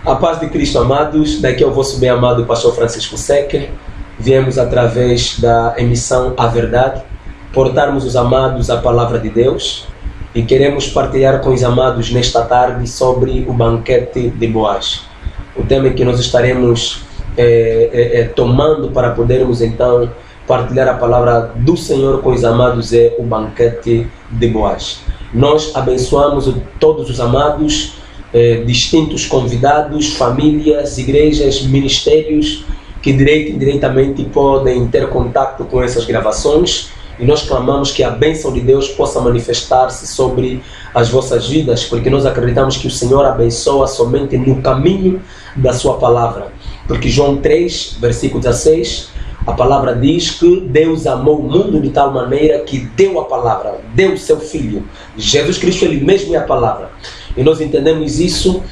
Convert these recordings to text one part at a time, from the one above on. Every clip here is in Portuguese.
A paz de Cristo, amados. Daqui é o vosso bem-amado pastor Francisco Secker. Viemos através da emissão A Verdade, portarmos os amados a palavra de Deus e queremos partilhar com os amados nesta tarde sobre o banquete de Boaz. O tema que nós estaremos tomando para podermos então partilhar a palavra do Senhor com os amados é o banquete de Boaz. Nós abençoamos todos os amados, distintos convidados, famílias, igrejas, ministérios que direito e indiretamente podem ter contato com essas gravações, e nós clamamos que a bênção de Deus possa manifestar-se sobre as vossas vidas, porque nós acreditamos que o Senhor abençoa somente no caminho da sua palavra, porque João 3, versículo 16, a palavra diz que Deus amou o mundo de tal maneira que deu a palavra, deu o seu Filho. Jesus Cristo, Ele mesmo é a palavra. E nós entendemos isso,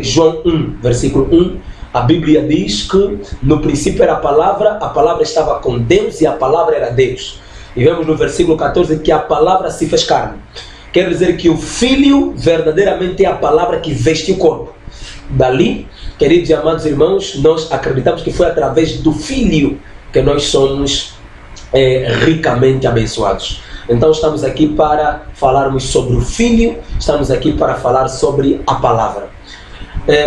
João 1, versículo 1, a Bíblia diz que no princípio era a palavra estava com Deus e a palavra era Deus. E vemos no versículo 14 que a palavra se fez carne. Quer dizer que o Filho verdadeiramente é a palavra que veste o corpo. Dali, queridos e amados irmãos, nós acreditamos que foi através do Filho que nós somos ricamente abençoados. Então estamos aqui para falarmos sobre o Filho, estamos aqui para falar sobre a palavra.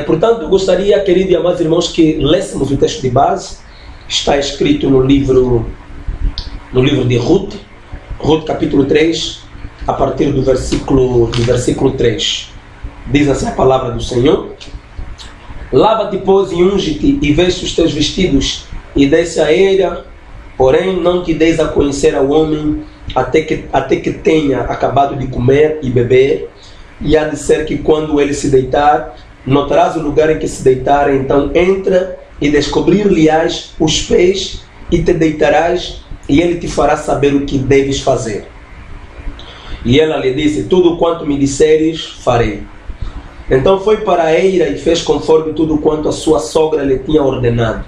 Portanto, eu gostaria, queridos e amados irmãos, que lêssemos o texto de base. Está escrito no livro de Ruth, capítulo 3, a partir do versículo 3. Diz assim a palavra do Senhor: Lava-te, pois, e unge-te, e veste os teus vestidos, e desce a eira, porém não te deis a conhecer ao homem, até que tenha acabado de comer e beber, e há de ser que quando ele se deitar, notarás o lugar em que se deitar, então entra e descobrir-lhe-ás os pés, e te deitarás, e ele te fará saber o que deves fazer. E ela lhe disse: tudo quanto me disseres, farei. Então foi para a eira e fez conforme tudo quanto a sua sogra lhe tinha ordenado.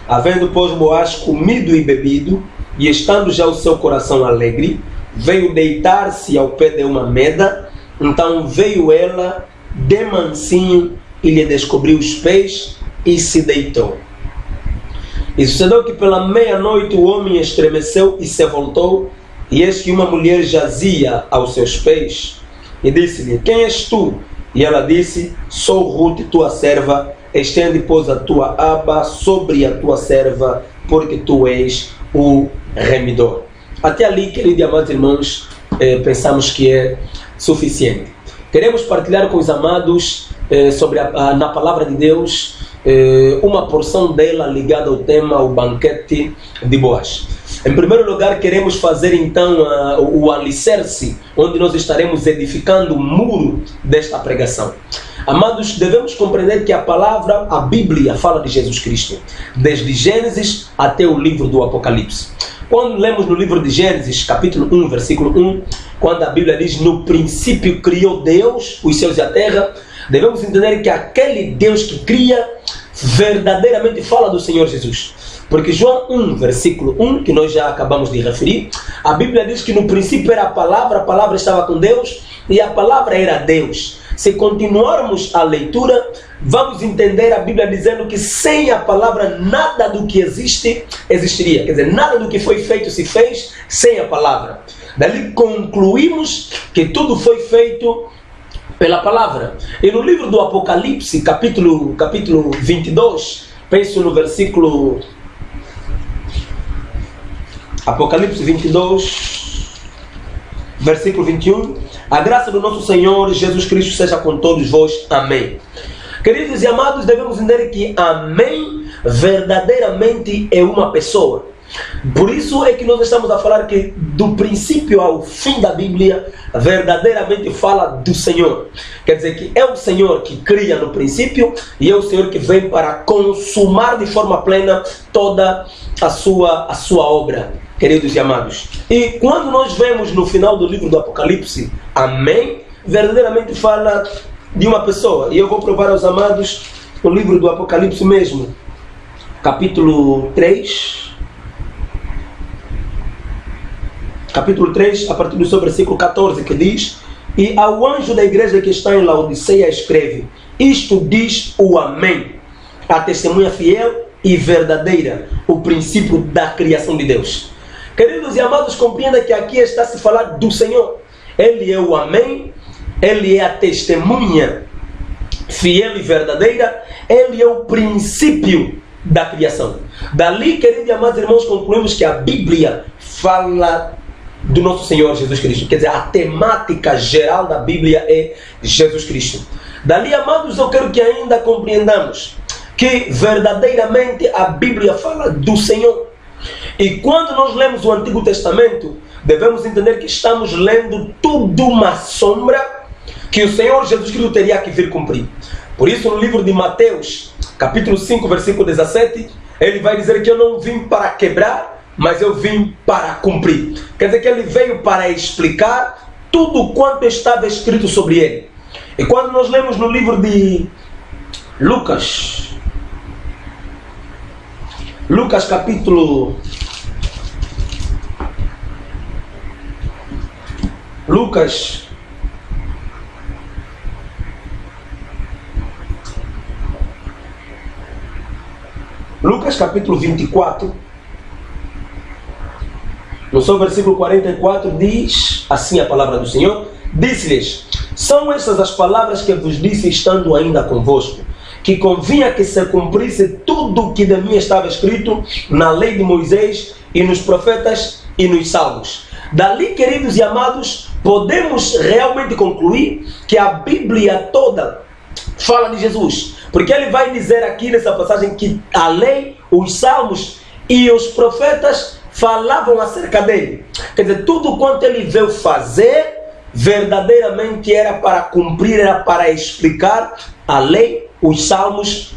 Havendo, pois, Boaz comido e bebido, e estando já o seu coração alegre, veio deitar-se ao pé de uma meda. Então veio ela de mansinho e lhe descobriu os pés e se deitou. E sucedeu que pela meia-noite o homem estremeceu e se voltou, e eis que uma mulher jazia aos seus pés, e disse-lhe: quem és tu? E ela disse: sou Ruth, tua serva, estende, pois, a tua aba sobre a tua serva, porque tu és o remidor. Até ali, queridos e amados irmãos, pensamos que é suficiente. Queremos partilhar com os amados sobre na palavra de Deus uma porção dela ligada ao tema o banquete de Boaz. Em primeiro lugar, queremos fazer então o alicerce, onde nós estaremos edificando o muro desta pregação. Amados, devemos compreender que a palavra, a Bíblia, fala de Jesus Cristo, desde Gênesis até o livro do Apocalipse. Quando lemos no livro de Gênesis, capítulo 1, versículo 1, quando a Bíblia diz: no princípio criou Deus os céus e a terra, devemos entender que aquele Deus que cria verdadeiramente fala do Senhor Jesus. Porque João 1, versículo 1, que nós já acabamos de referir, a Bíblia diz que no princípio era a palavra estava com Deus e a palavra era Deus. Se continuarmos a leitura, vamos entender a Bíblia dizendo que sem a palavra nada do que existe, existiria. Quer dizer, nada do que foi feito se fez sem a palavra. Dali concluímos que tudo foi feito pela palavra. E no livro do Apocalipse, capítulo 22, penso no versículo... Apocalipse 22, versículo 21. A graça do nosso Senhor Jesus Cristo seja com todos vós. Amém. Queridos e amados, devemos entender que amém verdadeiramente é uma pessoa. Por isso é que nós estamos a falar que do princípio ao fim da Bíblia verdadeiramente fala do Senhor. Quer dizer que é o Senhor que cria no princípio e é o Senhor que vem para consumar de forma plena toda a sua obra, queridos e amados. E quando nós vemos no final do livro do Apocalipse, amém, verdadeiramente fala de uma pessoa. E eu vou provar aos amados o livro do Apocalipse mesmo, capítulo 3, a partir do seu versículo 14, que diz: e ao anjo da igreja que está em Laodiceia escreve: Isto diz o Amém, a testemunha fiel e verdadeira, o princípio da criação de Deus. Queridos e amados, compreenda que aqui está se falar do Senhor. Ele é o Amém, Ele é a testemunha fiel e verdadeira, Ele é o princípio da criação. Dali, queridos e amados irmãos, concluímos que a Bíblia fala do nosso Senhor Jesus Cristo. Quer dizer, a temática geral da Bíblia é Jesus Cristo. Dali, amados, eu quero que ainda compreendamos que verdadeiramente a Bíblia fala do Senhor. E quando nós lemos o Antigo Testamento, devemos entender que estamos lendo tudo uma sombra que o Senhor Jesus Cristo teria que vir cumprir. Por isso, no livro de Mateus, capítulo 5, versículo 17, ele vai dizer que eu não vim para quebrar, mas eu vim para cumprir. Quer dizer que ele veio para explicar tudo quanto estava escrito sobre ele. E quando nós lemos no livro de Lucas capítulo... Lucas capítulo 24, no seu versículo 44, diz assim a palavra do Senhor: disse-lhes: são estas as palavras que vos disse estando ainda convosco, que convinha que se cumprisse tudo o que de mim estava escrito na lei de Moisés e nos profetas e nos salmos. Dali, queridos e amados, podemos realmente concluir que a Bíblia toda fala de Jesus, porque ele vai dizer aqui nessa passagem que a lei, os salmos e os profetas falavam acerca dele. Quer dizer, tudo quanto ele veio fazer verdadeiramente era para cumprir, era para explicar a lei, os salmos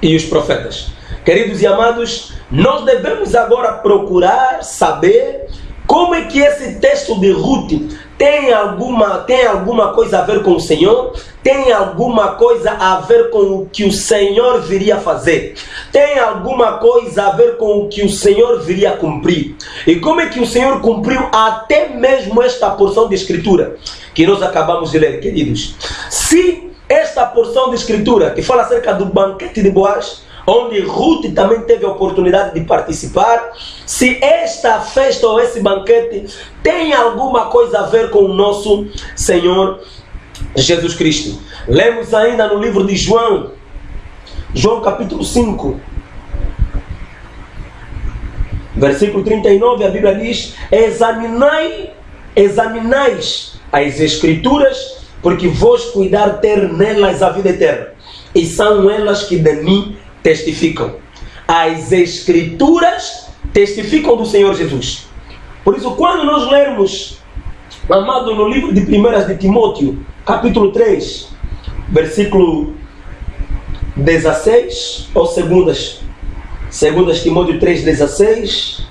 e os profetas. Queridos e amados, nós devemos agora procurar saber como é que esse texto de Ruth tem alguma coisa a ver com o Senhor? Tem alguma coisa a ver com o que o Senhor viria fazer? Tem alguma coisa a ver com o que o Senhor viria cumprir? E como é que o Senhor cumpriu até mesmo esta porção de Escritura que nós acabamos de ler, queridos? Se esta porção de Escritura que fala acerca do banquete de Boaz, onde Ruth também teve a oportunidade de participar, se esta festa ou esse banquete tem alguma coisa a ver com o nosso Senhor Jesus Cristo. Lemos ainda no livro de João capítulo 5, versículo 39, a Bíblia diz: examinais as Escrituras, porque vos cuidar ter nelas a vida eterna, e são elas que de mim testificam. As Escrituras testificam do Senhor Jesus. Por isso, quando nós lermos, amado, no livro de 1 de Timóteo, capítulo 3, versículo 16, ou 2 Timóteo 3, 16,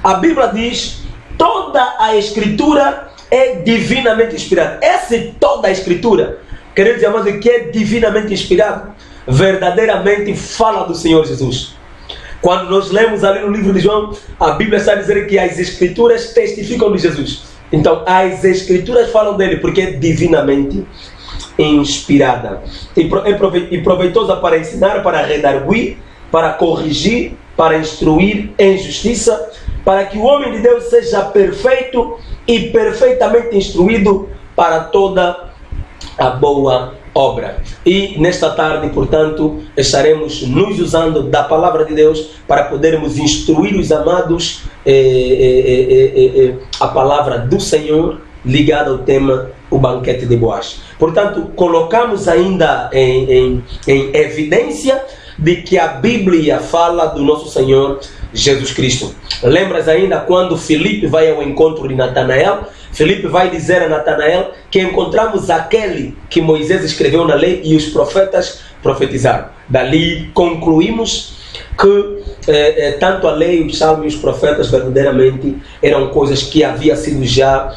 a Bíblia diz: toda a Escritura é divinamente inspirada. Essa é toda a Escritura, queridos e amados, que é divinamente inspirada, verdadeiramente fala do Senhor Jesus. Quando nós lemos ali no livro de João, a Bíblia está a dizer que as Escrituras testificam de Jesus. Então, as Escrituras falam dele porque é divinamente inspirada. E proveitosa para ensinar, para redarguir, para corrigir, para instruir em justiça, para que o homem de Deus seja perfeito e perfeitamente instruído para toda a boa obra. E nesta tarde, portanto, estaremos nos usando da palavra de Deus para podermos instruir os amados a palavra do Senhor ligada ao tema o banquete de Boaz. Portanto, colocamos ainda em evidência de que a Bíblia fala do nosso Senhor Jesus Cristo. Lembras ainda quando Filipe vai ao encontro de Natanael? Filipe vai dizer a Natanael que encontramos aquele que Moisés escreveu na lei e os profetas profetizaram. Dali concluímos que tanto a lei, os salmos e os profetas verdadeiramente eram coisas que havia sido já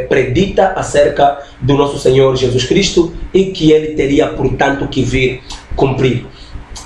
predita acerca do nosso Senhor Jesus Cristo e que ele teria, portanto, que vir cumprir.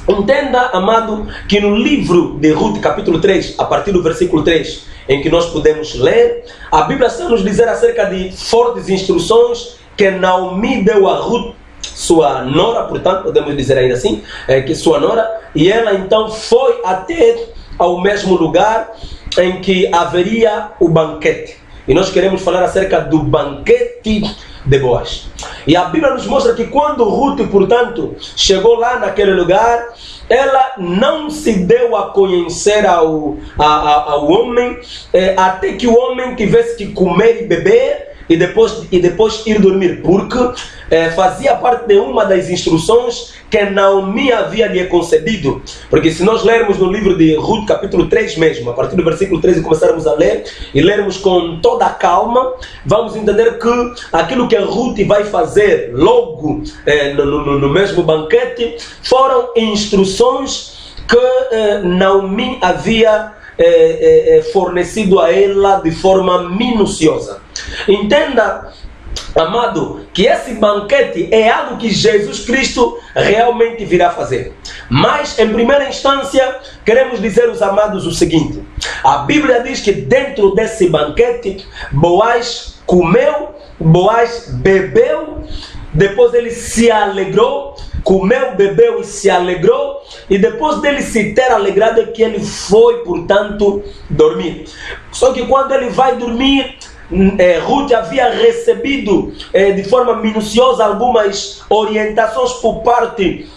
Entenda, amado, que no livro de Ruth, capítulo 3, a partir do versículo 3, em que nós podemos ler, a Bíblia está nos dizer acerca de fortes instruções que Naomi deu a Ruth sua nora, portanto, podemos dizer ainda assim, que sua nora, e ela então foi até ao mesmo lugar em que haveria o banquete. E nós queremos falar acerca do banquete de Boaz. E a Bíblia nos mostra que quando Ruth, portanto, chegou lá naquele lugar, ela não se deu a conhecer ao homem, até que o homem tivesse que comer e beber e depois ir dormir, porque fazia parte de uma das instruções que Naomi havia lhe concedido. Porque se nós lermos no livro de Ruth, capítulo 3 mesmo, a partir do versículo 13 começarmos a ler, e lermos com toda a calma, vamos entender que aquilo que Ruth vai fazer logo no mesmo banquete, foram instruções que Naomi havia fornecido a ela de forma minuciosa. Entenda, amado, que esse banquete é algo que Jesus Cristo realmente virá fazer. Mas, em primeira instância, queremos dizer aos amados o seguinte: a Bíblia diz que dentro desse banquete, Boaz comeu, Boaz bebeu, depois ele se alegrou, comeu, bebeu e se alegrou, e depois dele se ter alegrado é que ele foi, portanto, dormir. Só que quando ele vai dormir, Ruth havia recebido de forma minuciosa algumas orientações por parte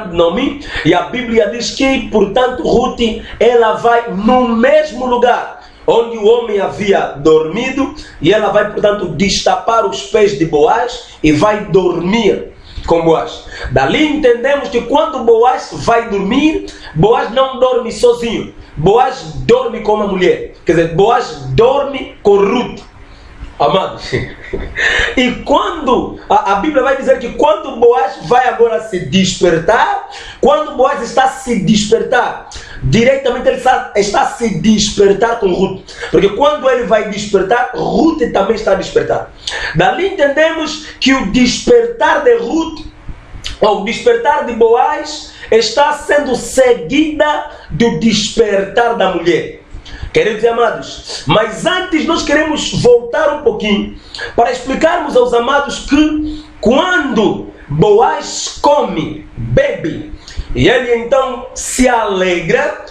de Naomi, e a Bíblia diz que, portanto, Ruth, ela vai no mesmo lugar onde o homem havia dormido, e ela vai, portanto, destapar os pés de Boaz e vai dormir com Boaz. Dali entendemos que quando Boaz vai dormir, Boaz não dorme sozinho, Boaz dorme com uma mulher. Quer dizer, Boaz dorme com Ruth. Amados, e quando a Bíblia vai dizer que quando Boaz vai agora se despertar, quando Boaz está a se despertar, diretamente ele está a se despertar com Ruth, porque quando ele vai despertar, Ruth também está a despertar. Dali entendemos que o despertar de Ruth, ou o despertar de Boaz, está sendo seguida do despertar da mulher. Queridos e amados, mas antes nós queremos voltar um pouquinho para explicarmos aos amados que quando Boaz come, bebe, e ele então se alegra,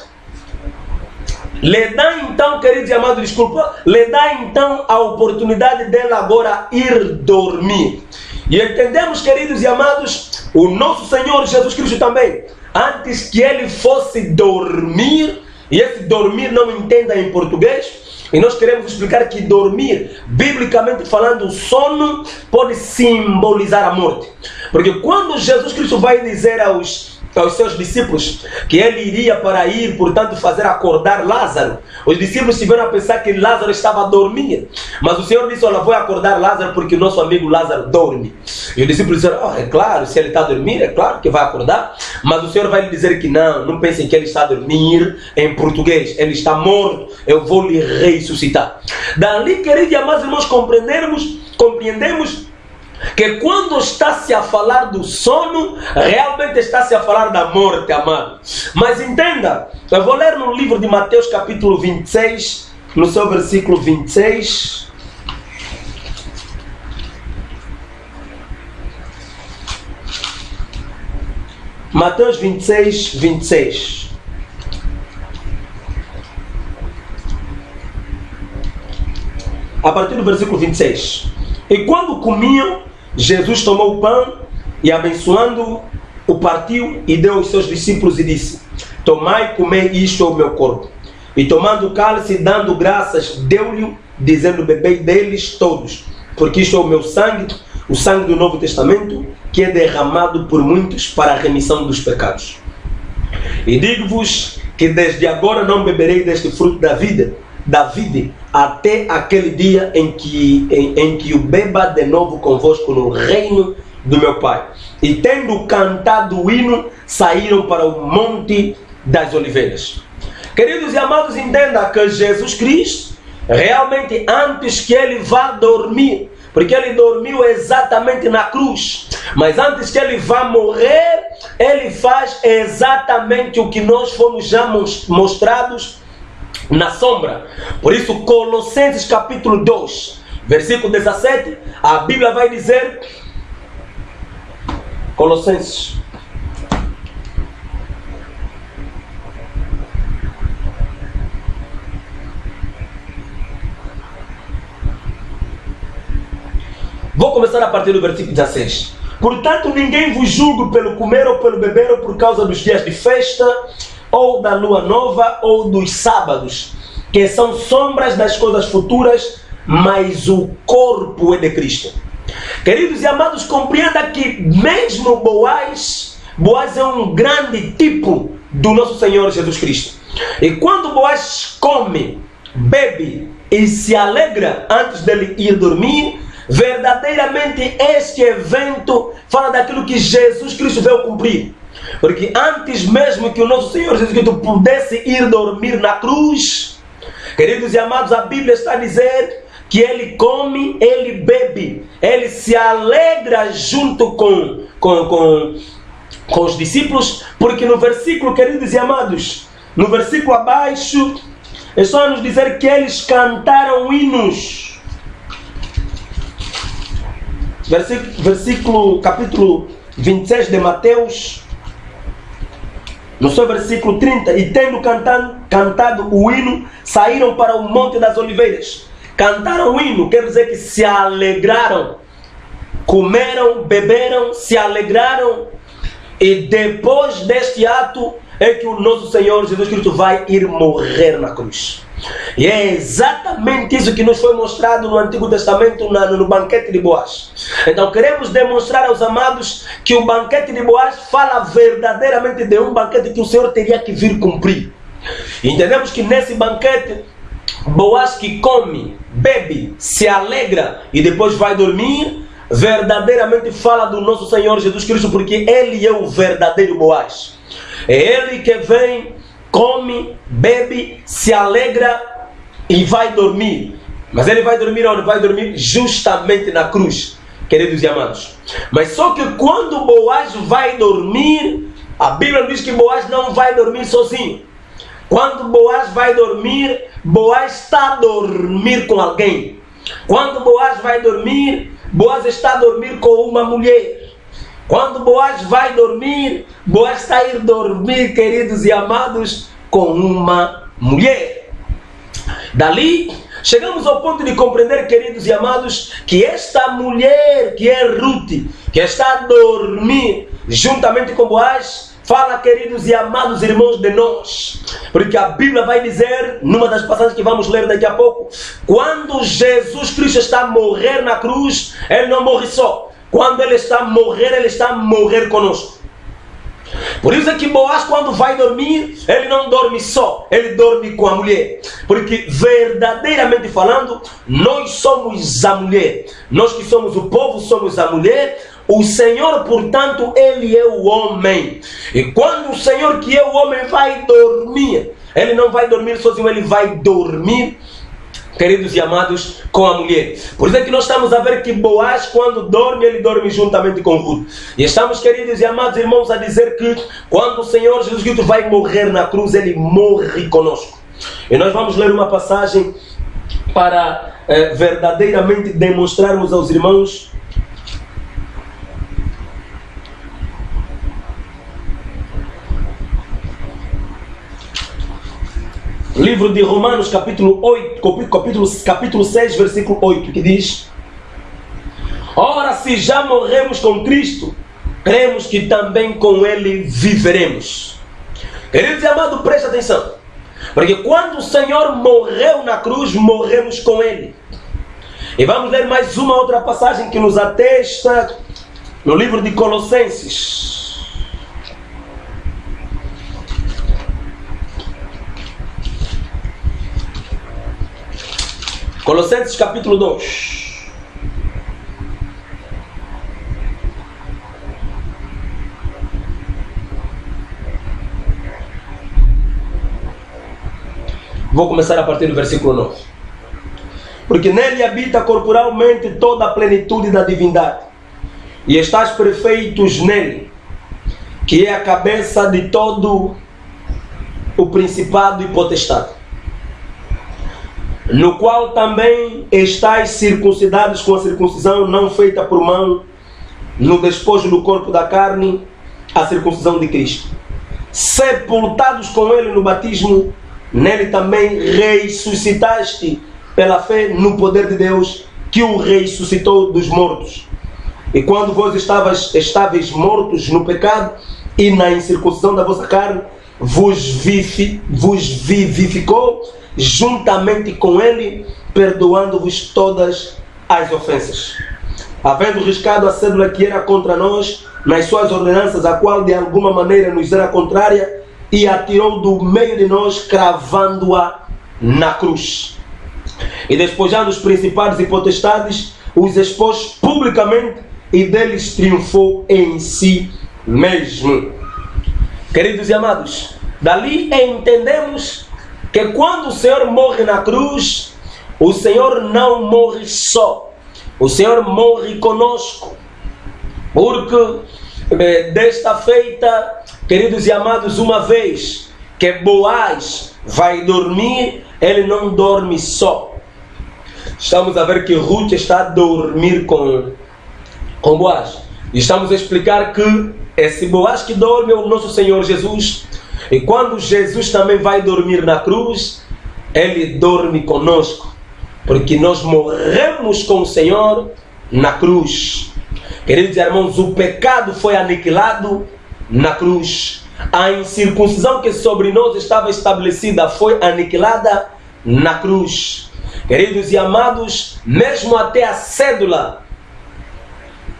lhe dá então, queridos e amados, lhe dá então a oportunidade dele agora ir dormir. E entendemos, queridos e amados, o nosso Senhor Jesus Cristo também, antes que ele fosse dormir, e esse dormir não entenda em português, e nós queremos explicar que dormir, biblicamente falando, o sono pode simbolizar a morte. Porque quando Jesus Cristo vai dizer aos seus discípulos que ele iria para ir, portanto, fazer acordar Lázaro, os discípulos tiveram a pensar que Lázaro estava a dormir, mas o Senhor disse: olha, vou acordar Lázaro porque o nosso amigo Lázaro dorme. E os discípulos disseram: é claro, se ele está a dormir, é claro que vai acordar. Mas o Senhor vai lhe dizer que não pensem que ele está a dormir em português, ele está morto, eu vou lhe ressuscitar. Dali, queridos e amados irmãos, compreendemos que quando está-se a falar do sono, realmente está-se a falar da morte, amado. Mas entenda, eu vou ler no livro de Mateus capítulo 26, no seu versículo 26. Mateus 26, 26. A partir do versículo 26. E quando comiam, Jesus tomou o pão e, abençoando, o partiu e deu aos seus discípulos e disse: tomai e comei, isto é o meu corpo. E tomando o cálice, dando graças, deu-lhe, dizendo: bebei deles todos, porque isto é o meu sangue, o sangue do Novo Testamento, que é derramado por muitos para a remissão dos pecados. E digo-vos que desde agora não beberei deste fruto da vida, até aquele dia em que o beba de novo convosco no reino do meu Pai. E tendo cantado o hino, saíram para o Monte das Oliveiras. Queridos e amados, entenda que Jesus Cristo, realmente antes que ele vá dormir, porque ele dormiu exatamente na cruz, mas antes que ele vá morrer, ele faz exatamente o que nós fomos já mostrados na sombra. Por isso, Colossenses capítulo 2, versículo 17, a Bíblia vai dizer: Colossenses. Vou começar a partir do versículo 16. Portanto, ninguém vos julgue pelo comer ou pelo beber ou por causa dos dias de festa, ou da lua nova, ou dos sábados, que são sombras das coisas futuras, mas o corpo é de Cristo. Queridos e amados, compreenda que mesmo Boaz é um grande tipo do nosso Senhor Jesus Cristo. E quando Boaz come, bebe e se alegra antes dele ir dormir, verdadeiramente este evento fala daquilo que Jesus Cristo veio cumprir. Porque antes mesmo que o nosso Senhor Jesus Cristo pudesse ir dormir na cruz, queridos e amados, a Bíblia está a dizer que ele come, ele bebe, ele se alegra junto com os discípulos, porque no versículo, queridos e amados, no versículo abaixo, é só nos dizer que eles cantaram hinos. Versículo, capítulo 26 de Mateus, no seu versículo 30, e tendo cantado o hino, saíram para o Monte das Oliveiras. Cantaram o hino, quer dizer que se alegraram, comeram, beberam, se alegraram, e depois deste ato é que o nosso Senhor Jesus Cristo vai ir morrer na cruz. E é exatamente isso que nos foi mostrado no Antigo Testamento, no banquete de Boaz. Então queremos demonstrar aos amados que o banquete de Boaz fala verdadeiramente de um banquete que o Senhor teria que vir cumprir. E entendemos que nesse banquete, Boaz que come, bebe, se alegra e depois vai dormir, verdadeiramente fala do nosso Senhor Jesus Cristo, porque Ele é o verdadeiro Boaz. É Ele que vem, come, bebe, se alegra e vai dormir. Mas Ele vai dormir onde? Vai dormir justamente na cruz, queridos e amados. Mas só que quando Boaz vai dormir, a Bíblia diz que Boaz não vai dormir sozinho. Quando Boaz vai dormir, Boaz está a dormir com alguém. Quando Boaz vai dormir, Boaz está a dormir com uma mulher. Quando Boaz vai dormir, Boaz está a ir dormir, queridos e amados, com uma mulher. Dali, chegamos ao ponto de compreender, queridos e amados, que esta mulher, que é Ruth, que está a dormir juntamente com Boaz, fala, queridos e amados irmãos, de nós. Porque a Bíblia vai dizer, numa das passagens que vamos ler daqui a pouco, quando Jesus Cristo está a morrer na cruz, Ele não morre só. Quando Ele está a morrer conosco. Por isso é que Boaz, quando vai dormir, ele não dorme só, ele dorme com a mulher. Porque verdadeiramente falando, nós somos a mulher. Nós que somos o povo, somos a mulher. O Senhor, portanto, Ele é o homem. E quando o Senhor, que é o homem, vai dormir, Ele não vai dormir sozinho, Ele vai dormir, queridos e amados, com a mulher. Por isso é que nós estamos a ver que Boaz, quando dorme, ele dorme juntamente com Ruth. E estamos, queridos e amados irmãos, a dizer que quando o Senhor Jesus Cristo vai morrer na cruz, Ele morre conosco. E nós vamos ler uma passagem para verdadeiramente demonstrarmos aos irmãos livro de Romanos, capítulo 6, versículo 8, que diz: ora, se já morremos com Cristo, cremos que também com Ele viveremos. Queridos e amados, preste atenção, porque quando o Senhor morreu na cruz, morremos com Ele. E vamos ler mais uma outra passagem que nos atesta no livro de Colossenses. Colossenses capítulo 2. Vou começar a partir do versículo 9. Porque nele habita corporalmente toda a plenitude da divindade, e estáis perfeitos nele, que é a cabeça de todo o principado e potestade, no qual também estáis circuncidados com a circuncisão não feita por mão, no despojo do corpo da carne, a circuncisão de Cristo. Sepultados com ele no batismo, nele também ressuscitaste pela fé no poder de Deus, que o ressuscitou dos mortos. E quando vós estáveis mortos no pecado e na incircuncisão da vossa carne, vos vivificou juntamente com ele, perdoando-vos todas as ofensas, havendo riscado a cédula que era contra nós nas suas ordenanças, a qual de alguma maneira nos era contrária, e a tirou do meio de nós, cravando-a na cruz. E despojando os principados e potestades, os expôs publicamente, e deles triunfou em si mesmo. Queridos e amados, dali entendemos que quando o Senhor morre na cruz, o Senhor não morre só, o Senhor morre conosco. Porque desta feita, queridos e amados, uma vez que Boaz vai dormir, ele não dorme só. Estamos a ver que Ruth está a dormir com Boaz. E estamos a explicar que esse Boaz que dorme é o nosso Senhor Jesus. E quando Jesus também vai dormir na cruz, ele dorme conosco, porque nós morremos com o Senhor na cruz. Queridos irmãos, o pecado foi aniquilado na cruz. A incircuncisão que sobre nós estava estabelecida foi aniquilada na cruz. Queridos e amados, mesmo até a cédula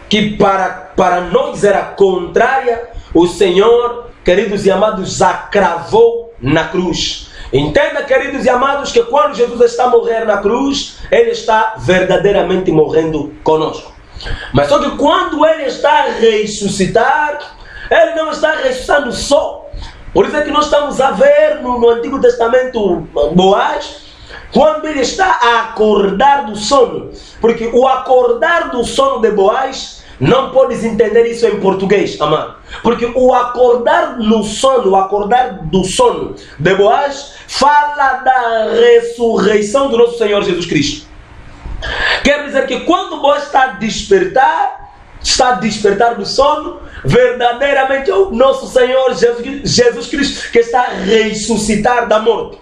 que para nós era contrária, o Senhor, queridos e amados, a cravou na cruz. Entenda, queridos e amados, que quando Jesus está a morrer na cruz, ele está verdadeiramente morrendo conosco. Mas só que quando ele está a ressuscitar, ele não está ressuscitando só. Por isso é que nós estamos a ver no Antigo Testamento Boaz, quando ele está a acordar do sono. Porque o acordar do sono de Boaz, não podes entender isso em português, amado. Porque o acordar no sono, o acordar do sono de Boaz, fala da ressurreição do nosso Senhor Jesus Cristo. Quer dizer que quando Boaz está a despertar do sono, verdadeiramente é o nosso Senhor Jesus Cristo que está a ressuscitar da morte.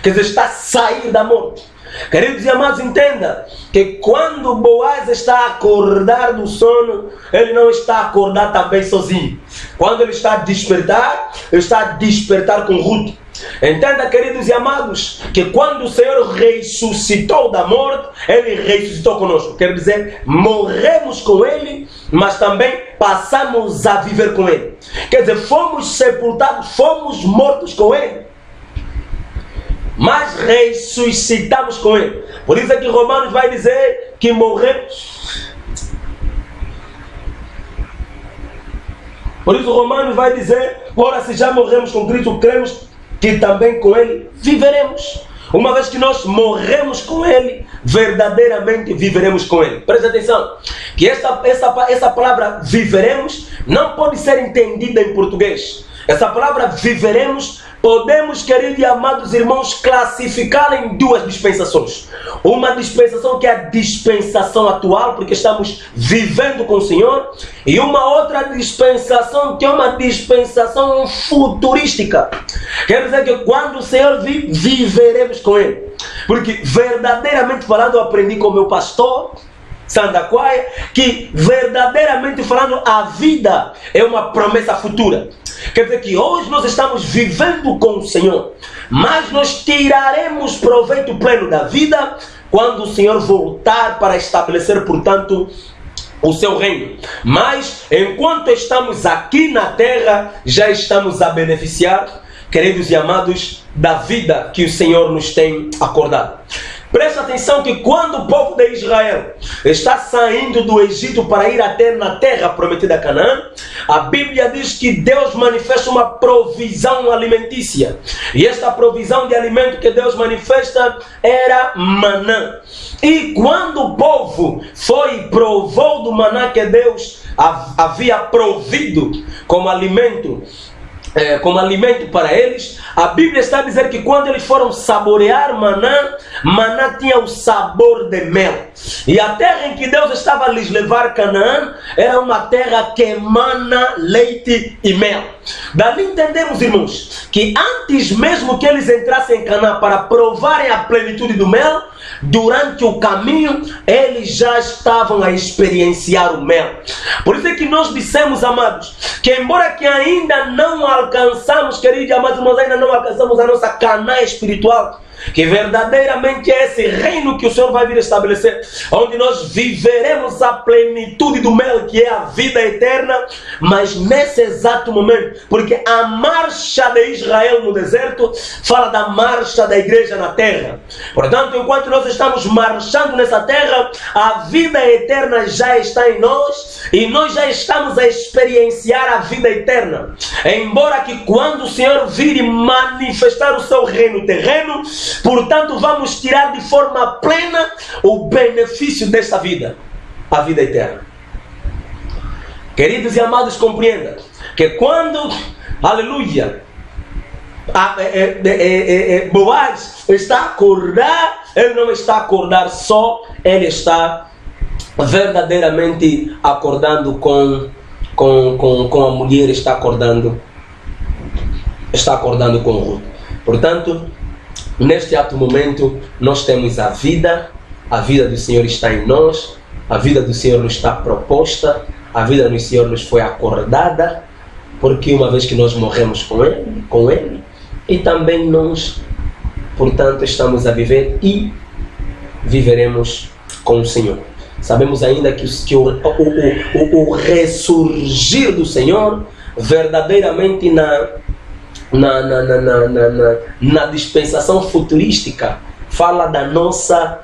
Quer dizer, está a sair da morte. Queridos e amados, entenda que quando Boaz está a acordar do sono, ele não está a acordar também sozinho. Quando ele está a despertar, ele está a despertar com Ruth. Entenda, queridos e amados, que quando o Senhor ressuscitou da morte, ele ressuscitou conosco. Quer dizer, morremos com ele, mas também passamos a viver com ele. Quer dizer, fomos sepultados, fomos mortos com ele, mas ressuscitamos com ele. Por isso é que Romanos vai dizer que morremos. Por isso Romanos vai dizer: ora, se já morremos com Cristo, cremos que também com ele viveremos. Uma vez que nós morremos com ele, verdadeiramente viveremos com ele. Presta atenção, que essa palavra viveremos não pode ser entendida em português. Essa palavra viveremos, podemos, queridos e amados irmãos, classificá-la em duas dispensações. Uma dispensação que é a dispensação atual, porque estamos vivendo com o Senhor, e uma outra dispensação que é uma dispensação futurística. Quer dizer que quando o Senhor vir, viveremos com Ele. Porque verdadeiramente falando, eu aprendi com o meu pastor Santa Quaia, que verdadeiramente falando, a vida é uma promessa futura. Quer dizer que hoje nós estamos vivendo com o Senhor, mas nós tiraremos proveito pleno da vida quando o Senhor voltar para estabelecer, portanto, o seu reino. Mas enquanto estamos aqui na terra, já estamos a beneficiar, queridos e amados, da vida que o Senhor nos tem acordado. Presta atenção que quando o povo de Israel está saindo do Egito para ir até na terra prometida Canaã, a Bíblia diz que Deus manifesta uma provisão alimentícia. E esta provisão de alimento que Deus manifesta era maná. E quando o povo foi e provou do maná que Deus havia provido como alimento como alimento para eles. A Bíblia está a dizer que quando eles foram saborear maná, maná tinha o sabor de mel. E a terra em que Deus estava a lhes levar, Canaã, era uma terra que emana leite e mel. Dali entendemos, irmãos, que antes mesmo que eles entrassem em Canaã para provarem a plenitude do mel, durante o caminho eles já estavam a experienciar o mel. Por isso é que nós dissemos, amados, que embora que ainda não alcançamos, queridos amados irmãos, ainda não alcançamos a nossa Canaã espiritual, que verdadeiramente é esse reino que o Senhor vai vir estabelecer, onde nós viveremos a plenitude do mel, que é a vida eterna. Mas nesse exato momento, porque a marcha de Israel no deserto fala da marcha da igreja na terra. Portanto, enquanto nós estamos marchando nessa terra, a vida eterna já está em nós e nós já estamos a experienciar a vida eterna. Embora que quando o Senhor vir manifestar o seu reino terreno, portanto, vamos tirar de forma plena o benefício desta vida, a vida eterna. Queridos e amados, compreenda que quando, aleluia, Boaz está a acordar, ele não está a acordar só, ele está verdadeiramente acordando com a mulher, está acordando com Ruth. Portanto, neste ato momento, nós temos a vida do Senhor está em nós, a vida do Senhor nos está proposta, a vida do Senhor nos foi acordada, porque uma vez que nós morremos com Ele, e também nós, portanto, estamos a viver e viveremos com o Senhor. Sabemos ainda que o ressurgir do Senhor, verdadeiramente na dispensação futurística, fala da nossa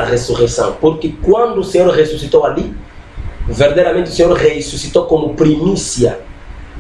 ressurreição. Porque quando o Senhor ressuscitou ali, verdadeiramente o Senhor ressuscitou como primícia.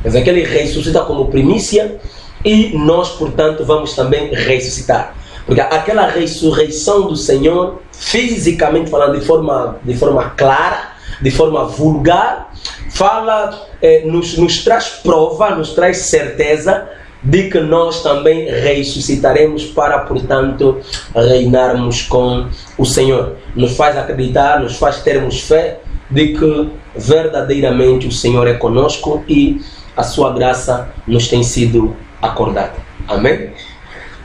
Mas aquele ressuscita como primícia e nós, portanto, vamos também ressuscitar. Porque aquela ressurreição do Senhor, fisicamente falando, de forma clara, de forma vulgar, fala, nos traz prova, nos traz certeza de que nós também ressuscitaremos para, portanto, reinarmos com o Senhor. Nos faz acreditar, nos faz termos fé de que verdadeiramente o Senhor é conosco e a sua graça nos tem sido acordada. Amém?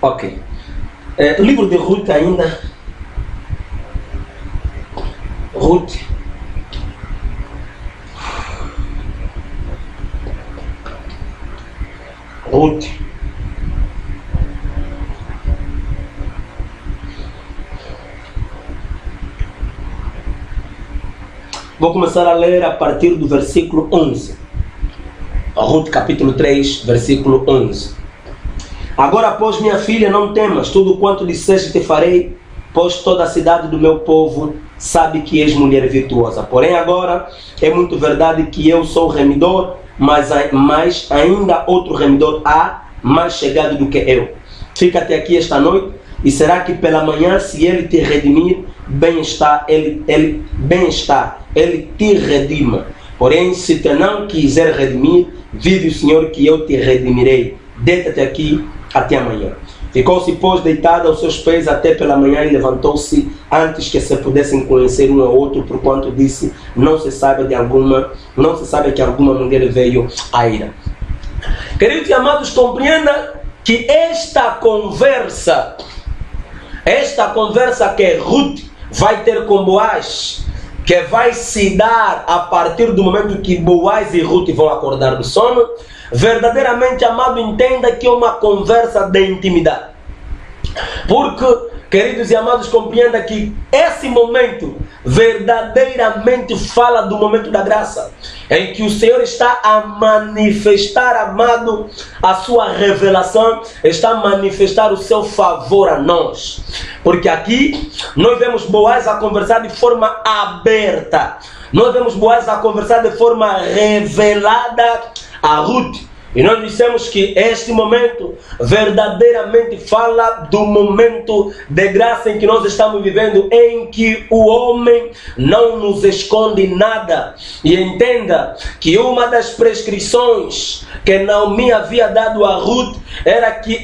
Ok. O livro de Ruth ainda. Ruth. Vou começar a ler a partir do versículo 11. Ruth capítulo 3, versículo 11. Agora, pois, minha filha, não temas, tudo quanto disseste te farei, pois toda a cidade do meu povo sabe que és mulher virtuosa. Porém, agora é muito verdade que eu sou remidor, mas ainda outro remidor há, mais chegado do que eu. Fica até aqui esta noite, e será que pela manhã, se ele te redimir, bem está, ele te redima. Porém, se te não quiser redimir, vive o Senhor que eu te redimirei. Deita-te aqui até amanhã. Ficou-se, pois, deitada aos seus pés até pela manhã e levantou-se antes que se pudessem conhecer um ao outro, porquanto disse, não se sabe que alguma mulher veio à ira. Queridos e amados, compreenda que esta conversa que Ruth vai ter com Boaz, que vai se dar a partir do momento que Boaz e Ruth vão acordar do sono, verdadeiramente, amado, entenda que é uma conversa de intimidade. Porque, queridos e amados, compreenda que esse momento verdadeiramente fala do momento da graça, em que o Senhor está a manifestar, amado, a sua revelação, está a manifestar o seu favor a nós. Porque aqui nós vemos Boaz a conversar de forma aberta, nós vemos Boaz a conversar de forma revelada a Ruth. E nós dissemos que este momento verdadeiramente fala do momento de graça em que nós estamos vivendo, em que o homem não nos esconde nada. E entenda que uma das prescrições que Naomi havia dado a Ruth era que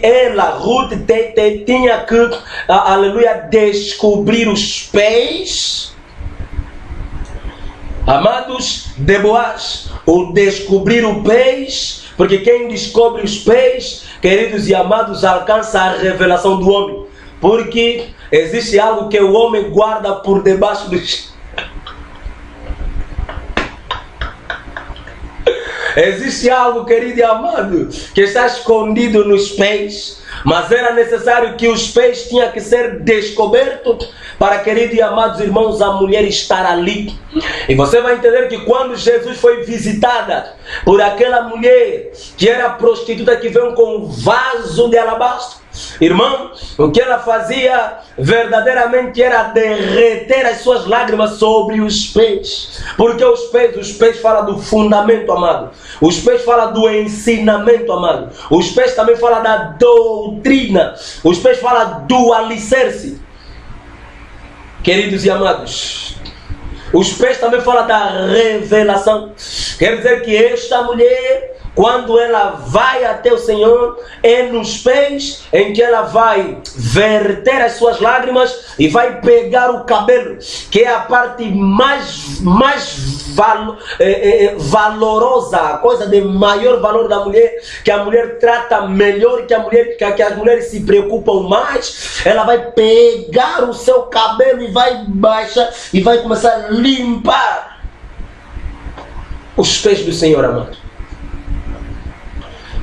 Ruth, tinha que, aleluia, descobrir os pés, amados, de Boaz, o descobrir o pés. Porque quem descobre os pés, queridos e amados, alcança a revelação do homem. Porque existe algo que o homem guarda por debaixo dos... Existe algo, querido e amado, que está escondido nos pés. Mas era necessário que os pés tinham que ser descobertos para, queridos e amados irmãos, a mulher estar ali. E você vai entender que quando Jesus foi visitada por aquela mulher que era prostituta, que veio com um vaso de alabastro, irmão, o que ela fazia verdadeiramente era derreter as suas lágrimas sobre os pés. Porque os pés falam do fundamento, amado. Os pés falam do ensinamento, amado. Os pés também falam da doutrina. Os pés falam do alicerce. Queridos e amados, os pés também falam da revelação. Quer dizer que esta mulher, quando ela vai até o Senhor, é nos pés em que ela vai verter as suas lágrimas e vai pegar o cabelo, que é a parte mais valorosa, a coisa de maior valor da mulher, que a mulher trata melhor, que as mulheres se preocupam mais. Ela vai pegar o seu cabelo e vai baixar e vai começar a limpar os pés do Senhor, amado.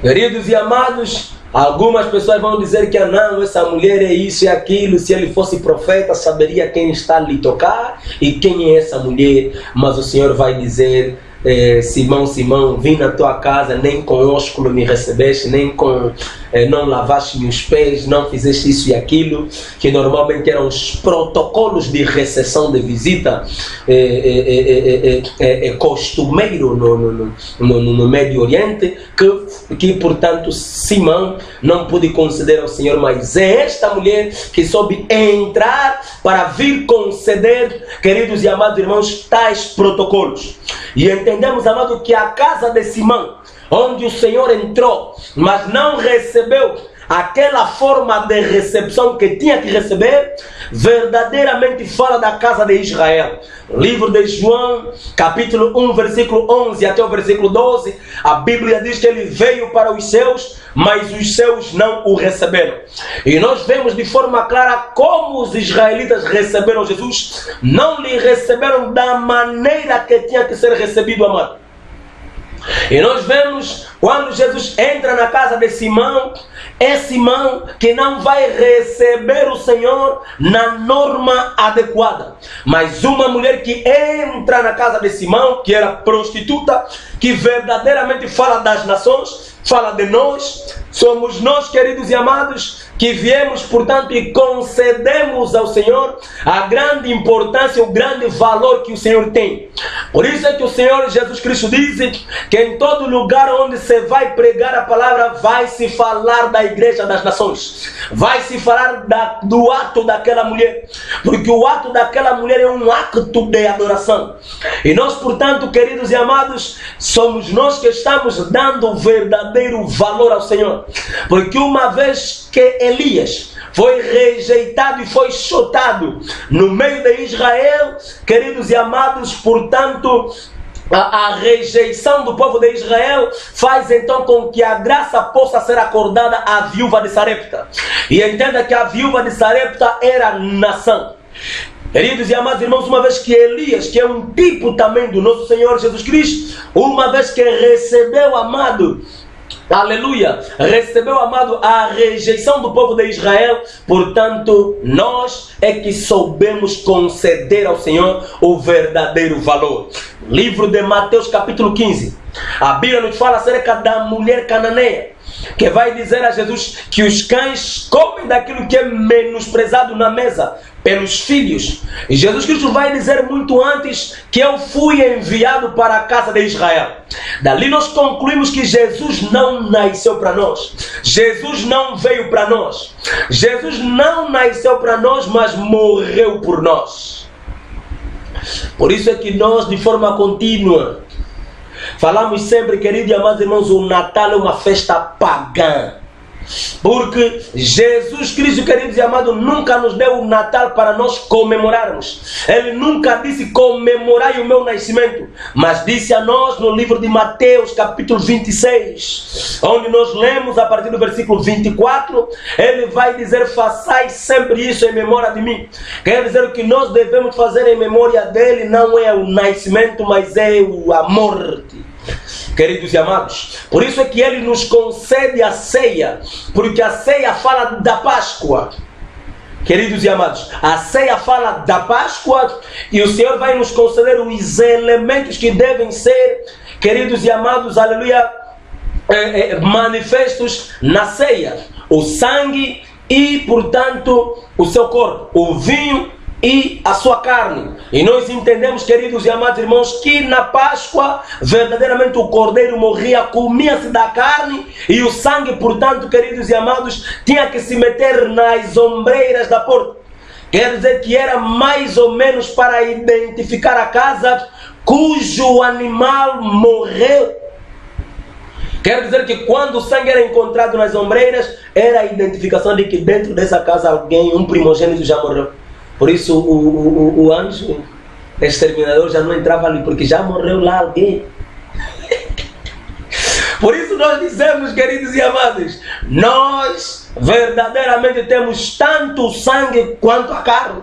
Queridos e amados, algumas pessoas vão dizer que não, essa mulher é isso e aquilo. Se ele fosse profeta, saberia quem está a lhe tocar e quem é essa mulher. Mas o Senhor vai dizer: Simão, Simão, vim na tua casa, nem com ósculo me recebeste, nem com não lavaste os pés, não fizeste isso e aquilo, que normalmente eram os protocolos de recepção de visita costumeiro no Médio Oriente, que portanto Simão não pôde conceder ao Senhor, mas é esta mulher que soube entrar para vir conceder, queridos e amados irmãos, tais protocolos. E entendemos, amado, que a casa de Simão, onde o Senhor entrou, mas não recebeu aquela forma de recepção que tinha que receber, verdadeiramente fala da casa de Israel. Livro de João, capítulo 1, versículo 11 até o versículo 12, a Bíblia diz que ele veio para os seus, mas os seus não o receberam. E nós vemos de forma clara como os israelitas receberam Jesus. Não lhe receberam da maneira que tinha que ser recebido, amado. E nós vemos quando Jesus entra na casa de Simão, é Simão que não vai receber o Senhor na norma adequada. Mas uma mulher que entra na casa de Simão, que era prostituta, que verdadeiramente fala das nações, fala de nós, somos nós, queridos e amados, que viemos, portanto, e concedemos ao Senhor a grande importância, o grande valor que o Senhor tem. Por isso é que o Senhor Jesus Cristo diz que em todo lugar onde você vai pregar a palavra, vai se falar da igreja das nações, vai se falar do ato daquela mulher, porque o ato daquela mulher é um ato de adoração. E nós, portanto, queridos e amados, somos nós que estamos dando o verdadeiro valor ao Senhor, porque uma vez que Elias foi rejeitado e foi chutado no meio de Israel, queridos e amados, portanto, a rejeição do povo de Israel faz então com que a graça possa ser acordada à viúva de Sarepta. E entenda que a viúva de Sarepta era nação. Queridos e amados irmãos, uma vez que Elias, que é um tipo também do nosso Senhor Jesus Cristo, uma vez que recebeu, amado, aleluia, recebeu, amado, a rejeição do povo de Israel, portanto, nós é que soubemos conceder ao Senhor o verdadeiro valor. Livro de Mateus, capítulo 15, a Bíblia nos fala acerca da mulher cananeia, que vai dizer a Jesus que os cães comem daquilo que é menosprezado na mesa, pelos filhos. E Jesus Cristo vai dizer muito antes que eu fui enviado para a casa de Israel. Dali nós concluímos que Jesus não nasceu para nós. Jesus não veio para nós. Jesus não nasceu para nós, mas morreu por nós. Por isso é que nós, de forma contínua, falamos sempre, queridos e amados irmãos, o Natal é uma festa pagã. Porque Jesus Cristo, queridos e amados, nunca nos deu o Natal para nós comemorarmos. Ele nunca disse comemorai o meu nascimento, mas disse a nós no livro de Mateus capítulo 26, onde nós lemos a partir do versículo 24, ele vai dizer: façai sempre isso em memória de mim. Quer dizer, o que nós devemos fazer em memória dele não é o nascimento, mas é a morte. Queridos e amados, por isso é que ele nos concede a ceia, porque a ceia fala da Páscoa. Queridos e amados, a ceia fala da Páscoa e o Senhor vai nos conceder os elementos que devem ser, queridos e amados, aleluia, manifestos na ceia: o sangue e, portanto, o seu corpo, o vinho e a sua carne. E nós entendemos, queridos e amados irmãos, que na Páscoa verdadeiramente o cordeiro morria, comia-se da carne, e o sangue, portanto, queridos e amados, tinha que se meter nas ombreiras da porta. Quer dizer que era mais ou menos para identificar a casa cujo animal morreu. Quer dizer que quando o sangue era encontrado nas ombreiras, era a identificação de que dentro dessa casa alguém, um primogênito, já morreu. Por isso o anjo exterminador já não entrava ali, porque já morreu lá alguém. Por isso nós dizemos, queridos e amados, nós verdadeiramente temos tanto o sangue quanto a carne.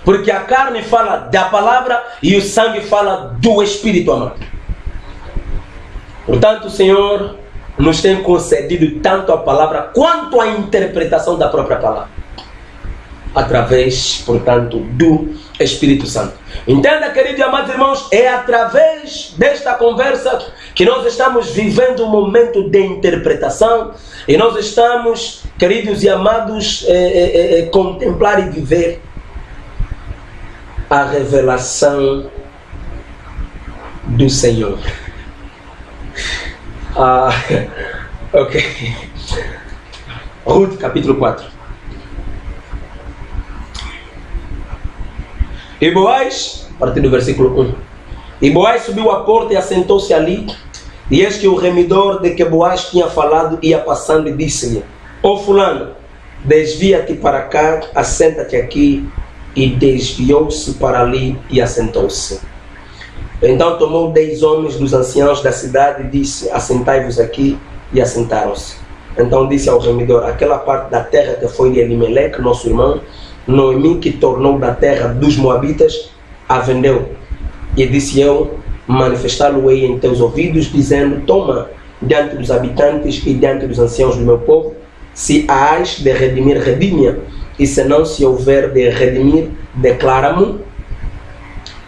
Porque a carne fala da palavra e o sangue fala do Espírito, amado. Portanto, o Senhor nos tem concedido tanto a palavra quanto a interpretação da própria palavra, através, portanto, do Espírito Santo. Entenda, queridos e amados irmãos, é através desta conversa que nós estamos vivendo um momento de interpretação, e nós estamos, queridos e amados, contemplar e viver a revelação do Senhor. Ok. Ruth, capítulo 4. E Boaz, a partir do versículo 1. E Boaz subiu à porta e assentou-se ali. E eis que o remidor de que Boaz tinha falado ia passando e disse-lhe: ó fulano, desvia-te para cá, assenta-te aqui. E desviou-se para ali e assentou-se. Então tomou 10 homens dos anciãos da cidade e disse: assentai-vos aqui. E assentaram-se. Então disse ao remidor: aquela parte da terra que foi de Elimeleque, nosso irmão, Noemi, que tornou da terra dos Moabitas, a vendeu. E disse eu: manifestá-lo-ei em teus ouvidos, dizendo: toma diante dos habitantes e diante dos anciãos do meu povo, se hás de redimir, redime-a, e se não se houver de redimir, declara-mo,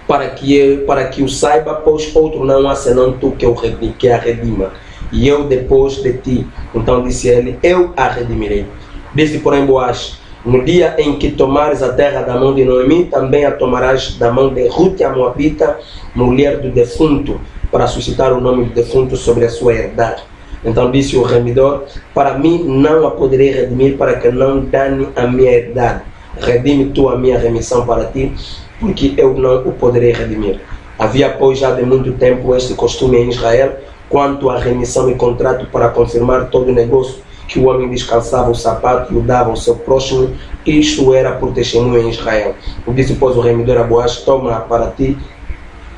para que o saiba, pois outro não há senão tu que a redima, e eu depois de ti. Então disse ele: eu a redimirei. Disse, porém, Boaz: no dia em que tomares a terra da mão de Noemi, também a tomarás da mão de Ruth, a Moabita, mulher do defunto, para suscitar o nome do defunto sobre a sua herdade. Então disse o remidor: para mim não a poderei redimir, para que não dane a minha herdade. Redime tu a minha remissão para ti, porque eu não o poderei redimir. Havia, pois, já de muito tempo este costume em Israel, quanto à remissão e contrato, para confirmar todo o negócio, que o homem descalçava o sapato e o dava ao seu próximo. Isto era por testemunho em Israel. Disse, pois, o remidor a Boaz: toma para ti,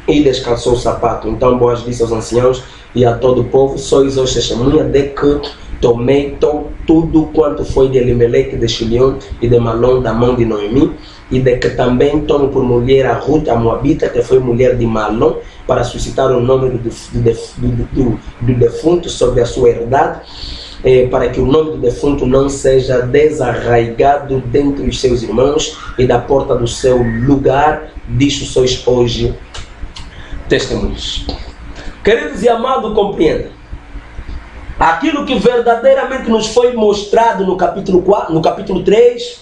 e descalçou o sapato. Então Boaz disse aos anciãos e a todo o povo: sois hoje testemunha de que tomei tudo quanto foi de Elimeleque, de Chilion e de Malom, da mão de Noemi, e de que também tomo por mulher a Ruth, a Moabita, que foi mulher de Malom, para suscitar o nome do defunto sobre a sua herdade, para que o nome do defunto não seja desarraigado dentre os seus irmãos, e da porta do seu lugar, disto sois hoje testemunhos. Queridos e amados, compreendam. Aquilo que verdadeiramente nos foi mostrado no capítulo 4, no capítulo 3,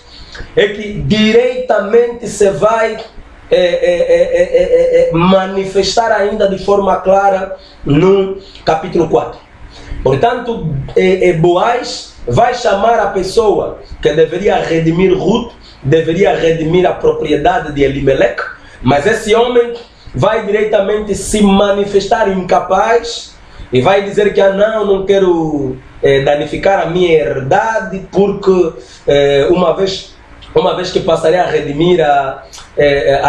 é que diretamente se vai manifestar ainda de forma clara no capítulo 4. Portanto, Boaz vai chamar a pessoa que deveria redimir Ruth, deveria redimir a propriedade de Elimelec, mas esse homem vai diretamente se manifestar incapaz e vai dizer que não quero danificar a minha herdade, porque uma vez que passaria a redimir a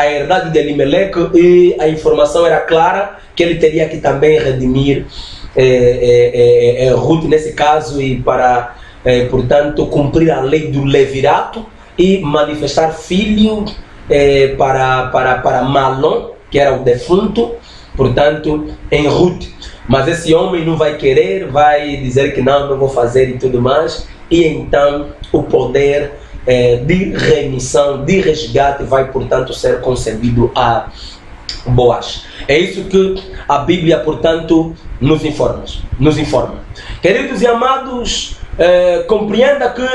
herdade de Elimelec, e a informação era clara que ele teria que também redimir Ruth nesse caso, e para, portanto, cumprir a lei do levirato e manifestar filho para Malom, que era o defunto, portanto, em Ruth. Mas esse homem não vai querer, vai dizer que não vou fazer e tudo mais, e então o poder de remissão, de resgate vai, portanto, ser concedido a Boaz. É isso que a Bíblia, portanto, nos informa. Queridos e amados, compreenda que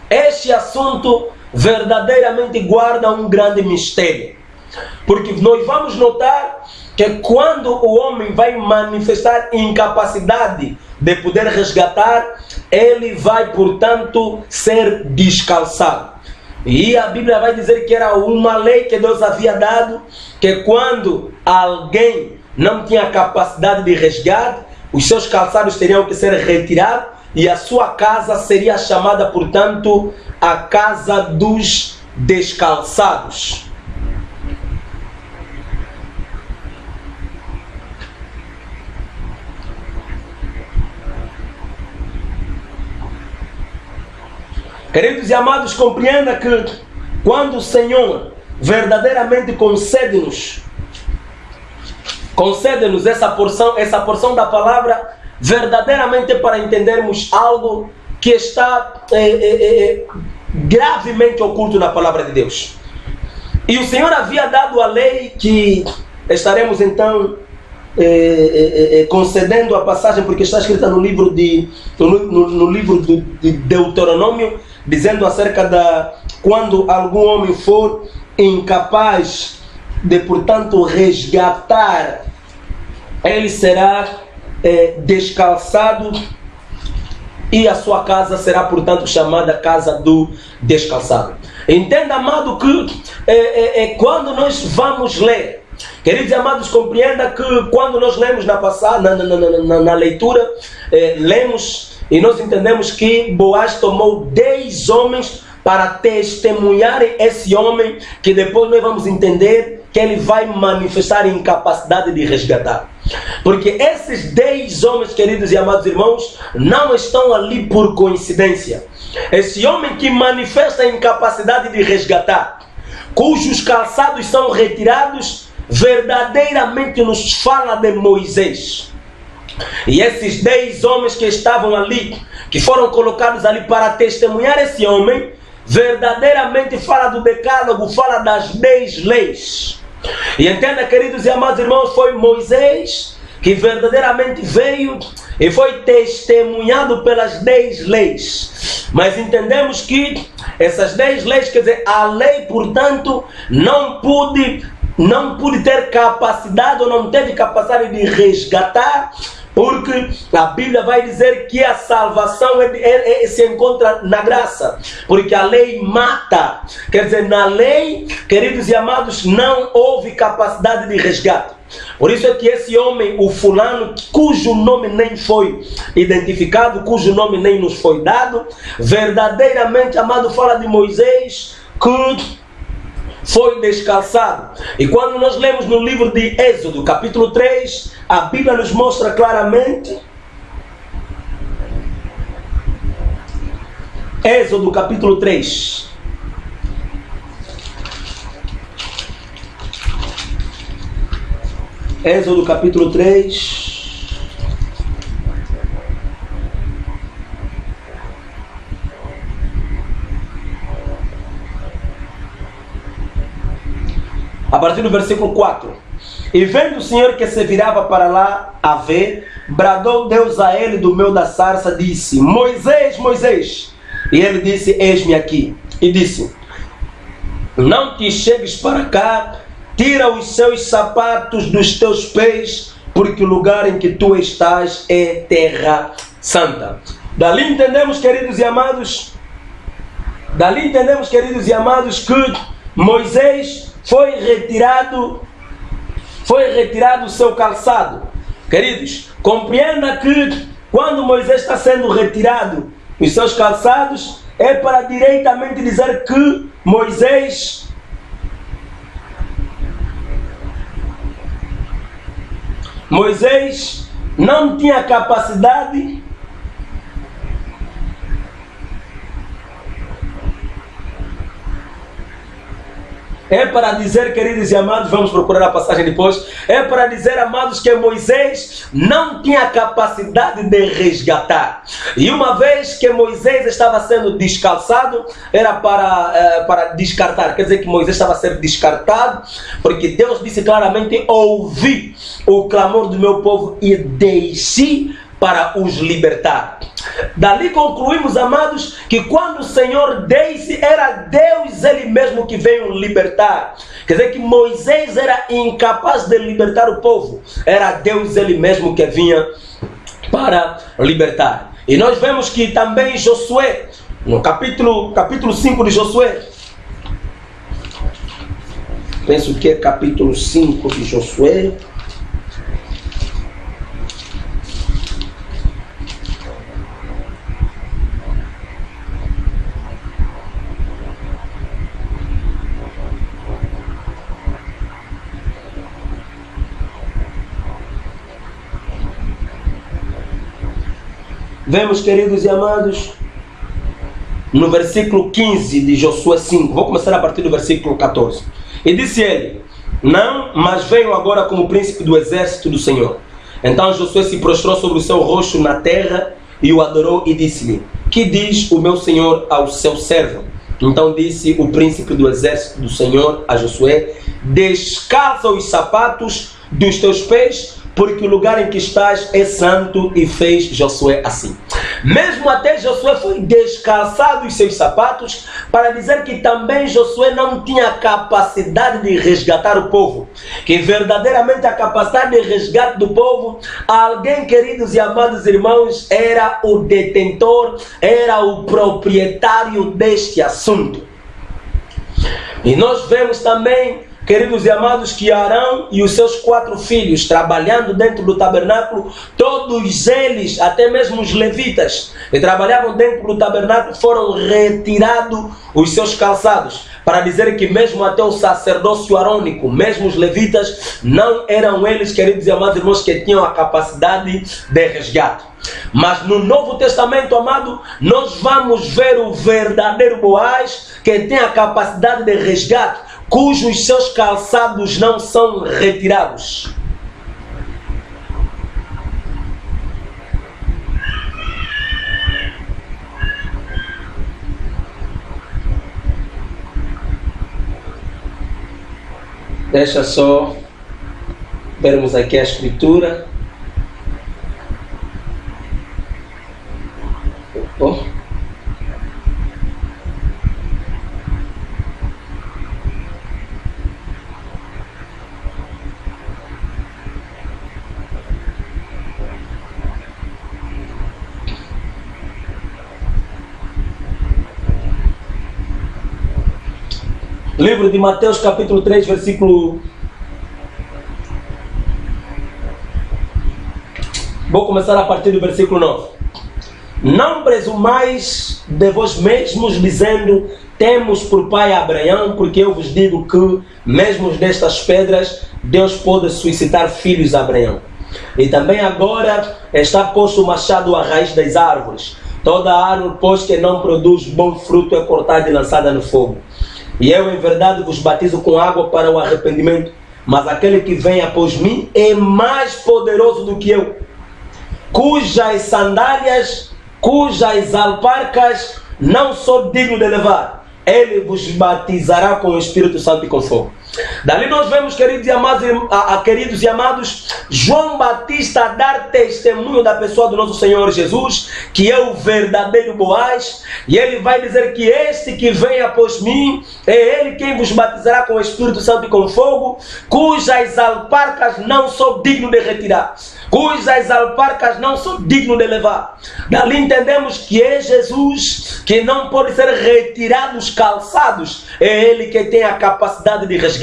este assunto verdadeiramente guarda um grande mistério, porque nós vamos notar que quando o homem vai manifestar incapacidade de poder resgatar, ele vai, portanto, ser descalçado. E a Bíblia vai dizer que era uma lei que Deus havia dado, que quando alguém não tinha capacidade de resgate, os seus calçados teriam que ser retirados e a sua casa seria chamada, portanto, a casa dos descalçados. Queridos e amados, compreenda que quando o Senhor verdadeiramente concede-nos essa porção da palavra, verdadeiramente para entendermos algo que está gravemente oculto na palavra de Deus. E o Senhor havia dado a lei, que estaremos então concedendo a passagem, porque está escrita no livro de Deuteronômio, dizendo acerca da quando algum homem for incapaz de, portanto, resgatar, ele será descalçado, e a sua casa será, portanto, chamada casa do descalçado. Entenda, amado, que quando nós vamos ler, queridos e amados, compreenda que quando nós lemos na leitura, lemos e nós entendemos que Boaz tomou 10 homens para testemunharem esse homem, que depois nós vamos entender que ele vai manifestar incapacidade de resgatar. Porque esses 10 homens, queridos e amados irmãos, não estão ali por coincidência. Esse homem que manifesta a incapacidade de resgatar, cujos calçados são retirados, verdadeiramente nos fala de Moisés. E esses 10 homens que estavam ali, que foram colocados ali para testemunhar esse homem, verdadeiramente fala do decálogo, fala das 10 leis. E entenda, queridos e amados irmãos, foi Moisés que verdadeiramente veio e foi testemunhado pelas 10 leis. Mas entendemos que essas 10 leis, quer dizer, a lei, portanto, não pude ter capacidade, ou não teve capacidade de resgatar, porque a Bíblia vai dizer que a salvação se encontra na graça, porque a lei mata. Quer dizer, na lei, queridos e amados, não houve capacidade de resgate. Por isso é que esse homem, o fulano, cujo nome nem foi identificado, cujo nome nem nos foi dado, verdadeiramente, amado, fala de Moisés, que foi descalçado. E quando nós lemos no livro de Êxodo, capítulo 3, a Bíblia nos mostra claramente, Êxodo capítulo 3, Êxodo capítulo 3, a partir do versículo 4. E vendo o Senhor que se virava para lá a ver, bradou Deus a ele do meio da sarça, disse: Moisés, Moisés. E ele disse: Eis-me aqui. E disse: não te chegues para cá, tira os seus sapatos dos teus pés, porque o lugar em que tu estás é terra santa. Dali entendemos, queridos e amados, que Moisés foi retirado o seu calçado. Queridos, compreenda que quando Moisés está sendo retirado os seus calçados, é para diretamente dizer que Moisés não tinha capacidade é para dizer, queridos e amados, vamos procurar a passagem depois, é para dizer, amados, que Moisés não tinha capacidade de resgatar. E uma vez que Moisés estava sendo descalçado, era para descartar, quer dizer que Moisés estava sendo descartado, porque Deus disse claramente: ouvi o clamor do meu povo e desci para os libertar. Dali concluímos, amados, que quando o Senhor desce, era Deus Ele mesmo que veio libertar. Quer dizer que Moisés era incapaz de libertar o povo. Era Deus Ele mesmo que vinha para libertar. E nós vemos que também Josué, no capítulo 5 de Josué, penso que é capítulo 5 de Josué, vemos, queridos e amados, no versículo 15 de Josué 5, vou começar a partir do versículo 14. E disse ele: não, mas venho agora como príncipe do exército do Senhor. Então Josué se prostrou sobre o seu rosto na terra e o adorou e disse-lhe: que diz o meu Senhor ao seu servo? Então disse o príncipe do exército do Senhor a Josué: descalça os sapatos dos teus pés, porque o lugar em que estás é santo. E fez Josué assim. Mesmo até Josué foi descalçado os seus sapatos, para dizer que também Josué não tinha capacidade de resgatar o povo. Que verdadeiramente a capacidade de resgate do povo, alguém, queridos e amados irmãos, era o detentor, era o proprietário deste assunto. E nós vemos também, queridos e amados, que Arão e os seus 4 filhos, trabalhando dentro do tabernáculo, todos eles, até mesmo os levitas, que trabalhavam dentro do tabernáculo, foram retirados os seus calçados, para dizer que mesmo até o sacerdócio arônico, mesmo os levitas, não eram eles, queridos e amados irmãos, que tinham a capacidade de resgate. Mas no Novo Testamento, amado, nós vamos ver o verdadeiro Boaz, que tem a capacidade de resgate, cujos seus calçados não são retirados. Deixa só vermos aqui a escritura. Livro de Mateus, capítulo 3, versículo... Vou começar a partir do versículo 9. Não presumais de vós mesmos, dizendo: temos por pai Abraão, porque eu vos digo que, mesmo destas pedras, Deus pode suscitar filhos a Abraão. E também agora está posto o machado à raiz das árvores. Toda árvore, pois, que não produz bom fruto, é cortada e lançada no fogo. E eu, em verdade, vos batizo com água para o arrependimento, mas aquele que vem após mim é mais poderoso do que eu, cujas sandálias, cujas alparcas não sou digno de levar. Ele vos batizará com o Espírito Santo e com fogo. Dali nós vemos, queridos e amados, João Batista dar testemunho da pessoa do nosso Senhor Jesus, que é o verdadeiro Boaz, e ele vai dizer que este que vem após mim, é ele quem vos batizará com o Espírito Santo e com fogo, cujas alparcas não sou digno de retirar, cujas alparcas não sou digno de levar. Dali entendemos que é Jesus que não pode ser retirado dos calçados, é ele que tem a capacidade de resgate.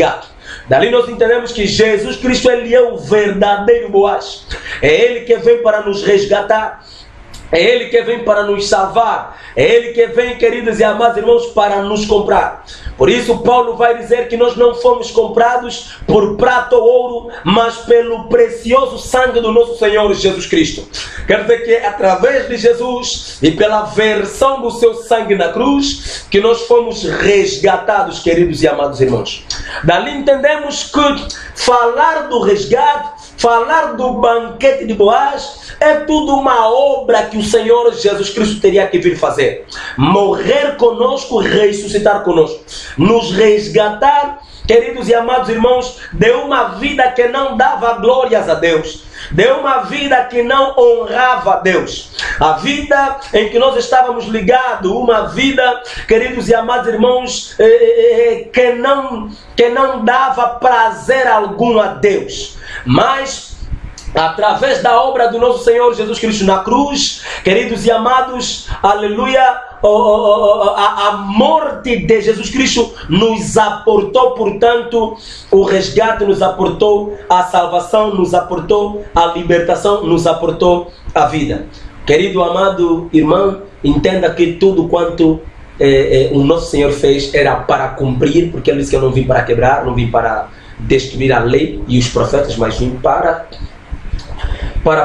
Dali nós entendemos que Jesus Cristo, ele é o verdadeiro Boaz, é ele que vem para nos resgatar, é ele que vem para nos salvar, é ele que vem, queridos e amados irmãos, para nos comprar. Por isso Paulo vai dizer que nós não fomos comprados por prata ou ouro, mas pelo precioso sangue do nosso Senhor Jesus Cristo. Quer dizer que é através de Jesus e pela versão do seu sangue na cruz que nós fomos resgatados, queridos e amados irmãos. Dali entendemos que falar do resgate, falar do banquete de Boaz, é tudo uma obra que o Senhor Jesus Cristo teria que vir fazer. Morrer conosco, ressuscitar conosco, nos resgatar, queridos e amados irmãos, de uma vida que não dava glórias a Deus, de uma vida que não honrava a Deus, a vida em que nós estávamos ligados, uma vida, queridos e amados irmãos, que não dava prazer algum a Deus, mas através da obra do nosso Senhor Jesus Cristo na cruz, queridos e amados, aleluia, a morte de Jesus Cristo nos aportou, portanto, o resgate, nos aportou a salvação, nos aportou a libertação, nos aportou a vida. Querido amado irmão, entenda que tudo quanto o nosso Senhor fez era para cumprir, porque ele disse que eu não vim para quebrar, não vim para destruir a lei e os profetas, mas vim para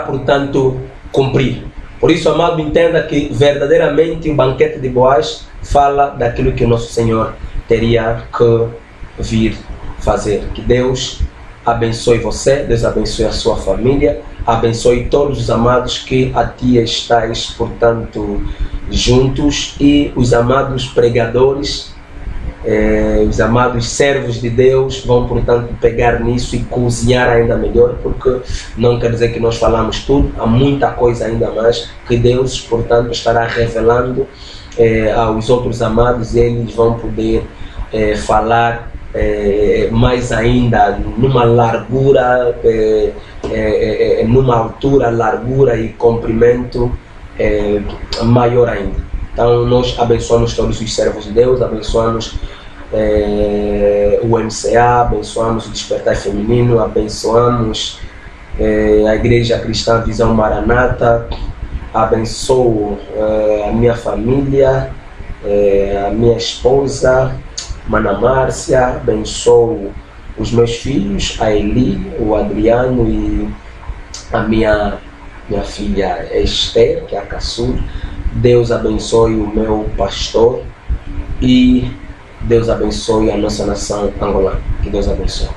portanto cumprir. Por isso, amado, entenda que verdadeiramente o banquete de Boaz fala daquilo que o nosso Senhor teria que vir fazer. Que Deus abençoe você, Deus abençoe a sua família, abençoe todos os amados que a ti estáis, portanto, juntos, e os amados pregadores, os amados servos de Deus vão, portanto, pegar nisso e cozinhar ainda melhor, porque não quer dizer que nós falamos tudo, há muita coisa ainda mais que Deus, portanto, estará revelando aos outros amados, e eles vão poder falar mais ainda numa largura, numa altura, largura e comprimento maior ainda. Então nós abençoamos todos os servos de Deus, abençoamos o MCA, abençoamos o Despertar Feminino, abençoamos a Igreja Cristã Visão Maranata, abençoo a minha família, a minha esposa, Mana Márcia, abençoo os meus filhos, a Eli, o Adriano e a minha filha Esther, que é a caçula. Deus abençoe o meu pastor e Deus abençoe a nossa nação angolana. Que Deus abençoe.